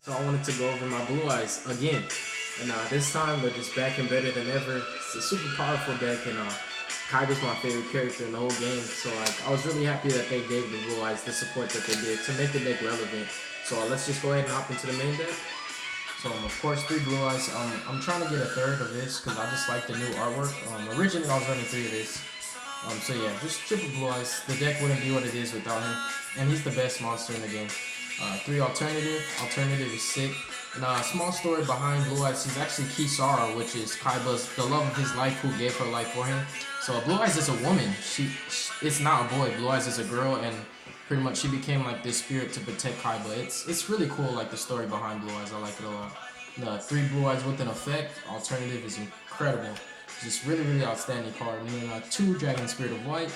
So I wanted to go over my Blue Eyes again. And this time they're just back and better than ever. It's a super powerful deck, and KAIBAS my favorite character in the whole game. So I was really happy that they gave the Blue Eyes the support that they did to make the deck relevant. So let's just go ahead and hop into the main deck. So of course, three Blue Eyes. I'm trying to get a third of this because I just like the new artwork. Originally I was running three of this. So yeah, just triple Blue Eyes. The deck wouldn't be what it is without him, and he's the best monster in the game. Three alternative. Alternative is sick. And small story behind Blue Eyes. He's actually Kisara, which is KAIBA's the love of his life, who gave her life for him. So Blue Eyes is a woman. It's not a boy. Blue Eyes is a girl, and pretty much she became like this spirit to protect KAIBA. It's really cool, like the story behind Blue Eyes. I like it a lot. The three Blue Eyes with an effect. Alternative is incredible. Just really outstanding card. And then two Dragon Spirit of White.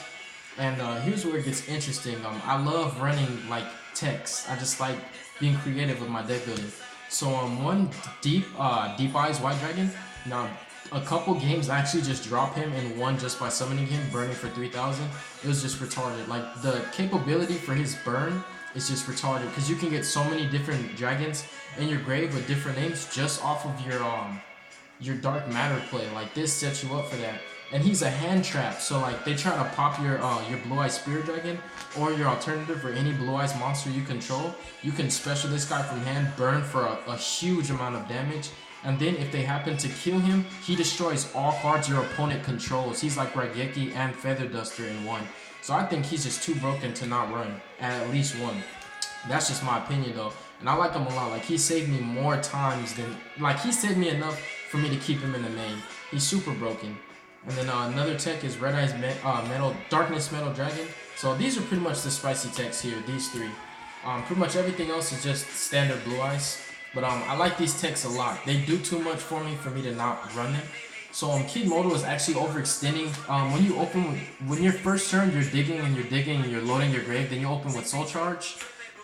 And here's where it gets interesting. I love running like text. I just like being creative with my deck building. So one Deep Eyes White Dragon. Now a couple games I actually just dropped him and won just by summoning him, burning for 3,000. It was just retarded. Like the capability for his burn is just retarded because you can get so many different dragons in your grave with different names just off of your dark matter play. Like this sets you up for that. And he's a hand trap, so like they try to pop your Blue Eyes Spirit Dragon or your alternative for any Blue Eyes monster you control. You can special this guy from hand, burn for a huge amount of damage, and then if they happen to kill him, he destroys all cards your opponent controls. He's like Raigeki and Feather Duster in one. So I think he's just too broken to not run at least one. That's just my opinion though, and I like him a lot. Like he saved me more times than he saved me enough for me to keep him in the main. He's super broken. And then another tech is Red Eyes Darkness Metal Dragon. So these are pretty much the spicy techs here, these three. Pretty much everything else is just standard Blue Eyes. But I like these techs a lot. They do too much for me to not run them. So Kid Moto is actually overextending. When your first turn you're digging and you're loading your grave, then you open with Soul Charge.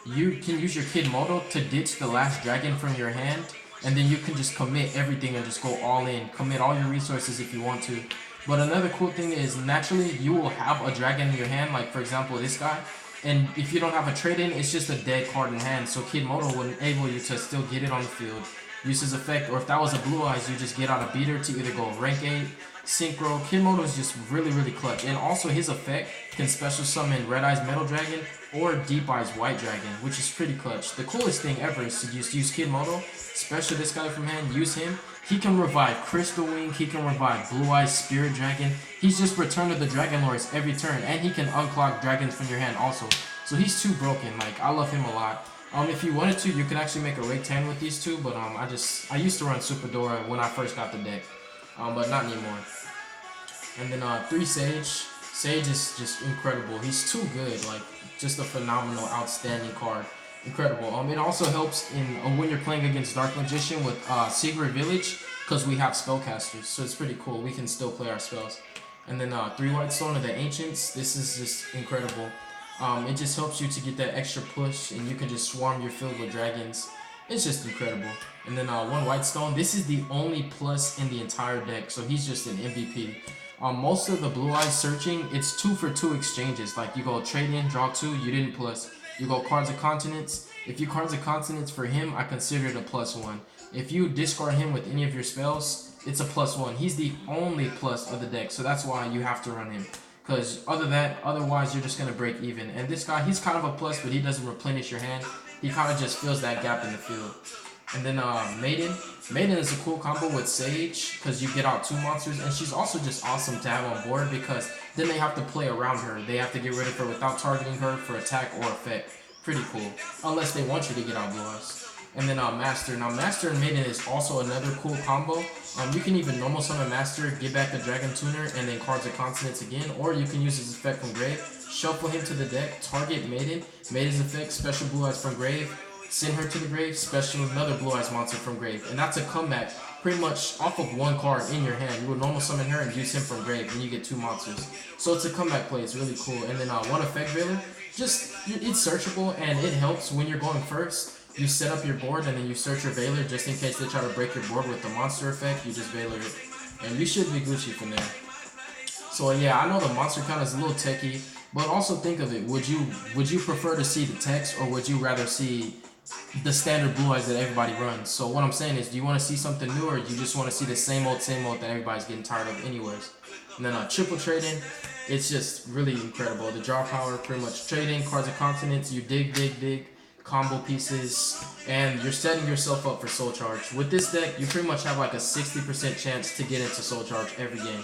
You can use your Kid Moto to ditch the last dragon from your hand. And then you can just commit everything and just go all in. Commit all your resources if you want to. But another cool thing is naturally you will have a dragon in your hand, like for example this guy. And if you don't have a trade-in, it's just a dead card in hand. So Kid Moto would enable you to still get it on the field, use his effect, or if that was a Blue Eyes, you just get out a beater to either go rank 8, Synchro. Kid Moto is just really clutch. And also his effect can special summon Red Eyes Metal Dragon or Deep Eyes White Dragon, which is pretty clutch. The coolest thing ever is to just use Kid Moto, special this guy from hand, use him. He can revive Crystal Wing, he can revive Blue Eyes Spirit Dragon. He's just Return to the Dragon Lords every turn, and he can unclog dragons from your hand also. So he's too broken. Like I love him a lot. If you wanted to, you can actually make a raid 10 with these two, but I used to run Super Dora when I first got the deck, but not anymore. And then three Sage. Sage is just incredible. He's too good. Like just a phenomenal, outstanding card. Incredible. It also helps in when you're playing against Dark Magician with Secret Village, because we have spellcasters, so it's pretty cool. We can still play our spells. And then three White Stone of the Ancients. This is just incredible. It just helps you to get that extra push, and you can just swarm your field with dragons. It's just incredible. And then one White Stone. This is the only plus in the entire deck, so he's just an MVP. Most of the Blue Eyes searching, it's 2 for 2 exchanges. Like you go trade in, draw 2, you didn't plus. You go Cards of Continents. If you Cards of Continents for him, I consider it a +1. If you discard him with any of your spells, it's a +1. He's the only plus of the deck, so that's why you have to run him. Because otherwise you're just going to break even. And this guy, he's kind of a plus, but he doesn't replenish your hand. He kind of just fills that gap in the field. And then Maiden. Maiden is a cool combo with Sage because you get out 2 monsters, and she's also just awesome to have on board because then they have to play around her. They have to get rid of her without targeting her for attack or effect. Pretty cool. Unless they want you to get out Blue Eyes. And then Master. Now Master and Maiden is also another cool combo. You can even normal summon Master, get back the Dragon Tuner, and then Cards of Consonants again. Or you can use his effect from Grave, shuffle him to the deck, target Maiden, Maiden's effect, special Blue Eyes from Grave, send her to the grave, special another Blue Eyes monster from grave. And that's a comeback pretty much off of one card in your hand. You would normal summon her and use him from grave, and you get 2 monsters. So it's a comeback play. It's really cool. And then one effect Veiler, it's searchable, and it helps when you're going first. You set up your board, and then you search your Veiler just in case they try to break your board with the monster effect. You just Veiler it, and you should be Gucci from there. So yeah, I know the monster count is a little techy, but also think of it. Would you prefer to see the text, or would you rather see the standard Blue Eyes that everybody runs. So what I'm saying is, do you want to see something new, or you just want to see the same old that everybody's getting tired of anyways? And then triple trading, it's just really incredible. The draw power, pretty much trading cards of continents, you dig, combo pieces, and you're setting yourself up for Soul Charge. With this deck, you pretty much have like a 60% chance to get into Soul Charge every game.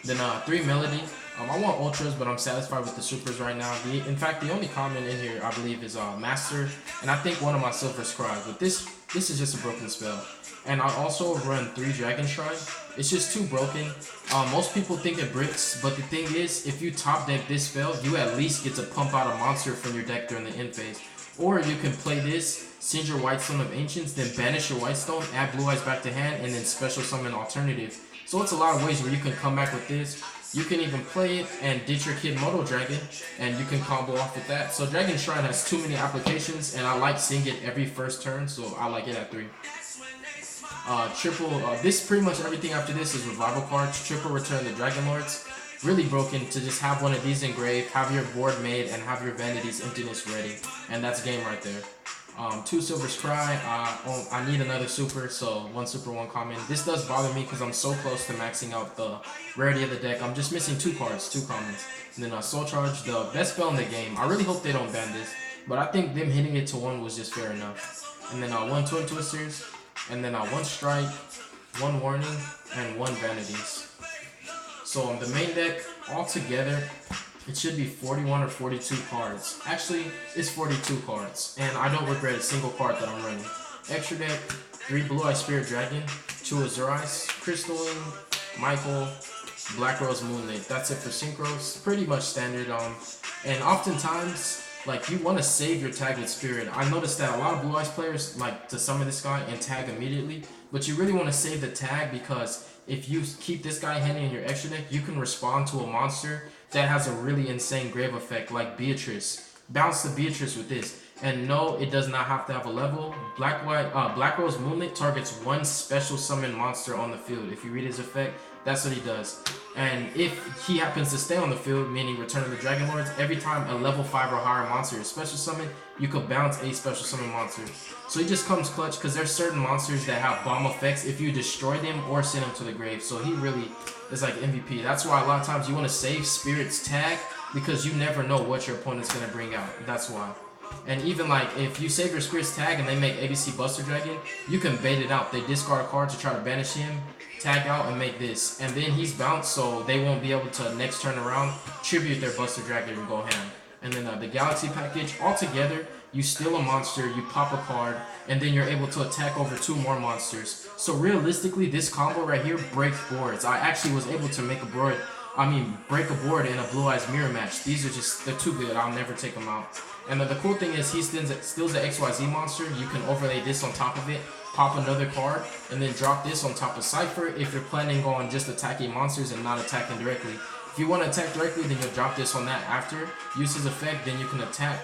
Then 3 Melody. I want Ultras, but I'm satisfied with the Supers right now. In fact, the only common in here, I believe, is Master, and I think one of my Silver Scribe. But this is just a broken spell. And I also run 3 Dragon Shrine. It's just too broken. Most people think it bricks, but the thing is, if you top deck this spell, you at least get to pump out a monster from your deck during the end phase. Or you can play this, send your White Stone of Ancients, then banish your White Stone, add Blue Eyes back to hand, and then special summon alternative. So it's a lot of ways where you can come back with this. You can even play it and ditch your Kid Moto Dragon, and you can combo off with that. So Dragon Shrine has too many applications, and I like seeing it every first turn, so I like it at 3. This pretty much everything after this is revival cards. Triple Return the Dragon Lords. Really broken to just have one of these engraved, have your board made, and have your Vanity's Emptiness ready. And that's game right there. 2 Silver Scry. I need another super, so 1 super, 1 common. This does bother me because I'm so close to maxing out the rarity of the deck. I'm just missing 2 cards, 2 commons. And then Soul Charge, the best spell in the game. I really hope they don't ban this, but I think them hitting it to 1 was just fair enough. And then 1 Twin Twisters, and then 1 Strike, 1 Warning, and 1 Vanities. So on the main deck, altogether, it should be 41 or 42 cards. Actually, it's 42 cards, and I don't regret a single card that I'm running. Extra deck, 3 Blue Eye Spirit Dragon, 2 Azurais, Crystalline, Michael, Black Rose Moonlit. That's it for synchros. Pretty much standard. And oftentimes, like, you want to save your tag with Spirit. I noticed that a lot of Blue Eyes players like to summon this guy and tag immediately, but you really want to save the tag because if you keep this guy handy in your extra deck, you can respond to a monster that has a really insane grave effect, like Beatrice. Bounce the Beatrice with this. And no, it does not have to have a level. Black Rose Moonlit targets 1 special summon monster on the field. If you read his effect, that's what he does. And if he happens to stay on the field, meaning Return of the Dragon Lords, every time a level 5 or higher monster is special summon, you could bounce a special summon monster. So he just comes clutch because there's certain monsters that have bomb effects if you destroy them or send them to the grave. So he really is like MVP. That's why a lot of times you want to save Spirit's tag because you never know what your opponent's going to bring out. That's why. And even like if you save your Spirit's tag and they make ABC Buster Dragon, you can bait it out. They discard a card to try to banish him, tag out, and make this. And then he's bounced, so they won't be able to next turn around tribute their Buster Dragon and go ham. And then the Galaxy package, altogether, you steal a monster, you pop a card, and then you're able to attack over 2 more monsters. So realistically, this combo right here breaks boards. I actually was able to make a board, break a board in a Blue Eyes mirror match. These are just, they're too good. I'll never take them out. And the cool thing is he steals the XYZ monster. You can overlay this on top of it, pop another card, and then drop this on top of Cypher if you're planning on just attacking monsters and not attacking directly. If you want to attack directly, then you'll drop this on that after. Use his effect, then you can attack,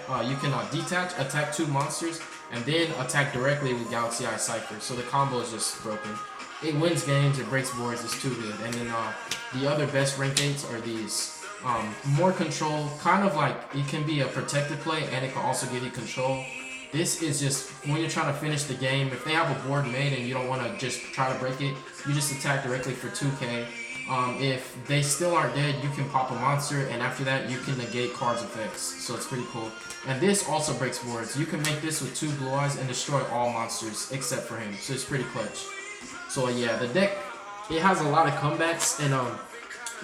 detach, attack 2 monsters, and then attack directly with Galaxy Eye Cypher. So the combo is just broken. It wins games, it breaks boards, it's too good. And then the other best rank 8s are these. More control, kind of like it can be a protected play and it can also give you control. This is just when you're trying to finish the game. If they have a board made and you don't want to just try to break it, you just attack directly for 2k. If they still aren't dead, you can pop a monster, and after that you can negate cards effects, so it's pretty cool. And this also breaks boards. You can make this with 2 Blue Eyes and destroy all monsters except for him, so it's pretty clutch. So yeah, the deck, it has a lot of comebacks, and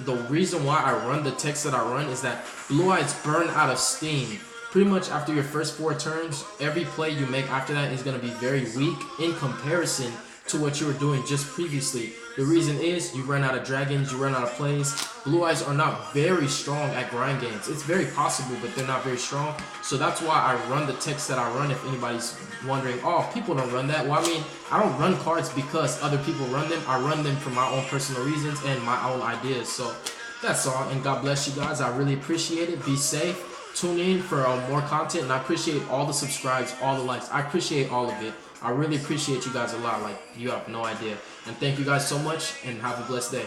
the reason why I run the text that I run is that Blue Eyes burn out of steam. Pretty much after your first 4 turns, every play you make after that is going to be very weak in comparison to what you were doing just previously. The reason is you run out of dragons, you run out of plays. Blue Eyes are not very strong at grind games. It's very possible, but they're not very strong. So that's why I run the text that I run. If anybody's wondering, oh, people don't run that. Well, I mean, I don't run cards because other people run them. I run them for my own personal reasons and my own ideas. So that's all, and God bless you guys. I really appreciate it. Be safe. Tune in for more content, and I appreciate all the subscribes, all the likes. I appreciate all of it. I really appreciate you guys a lot. Like, you have no idea. And thank you guys so much, and have a blessed day.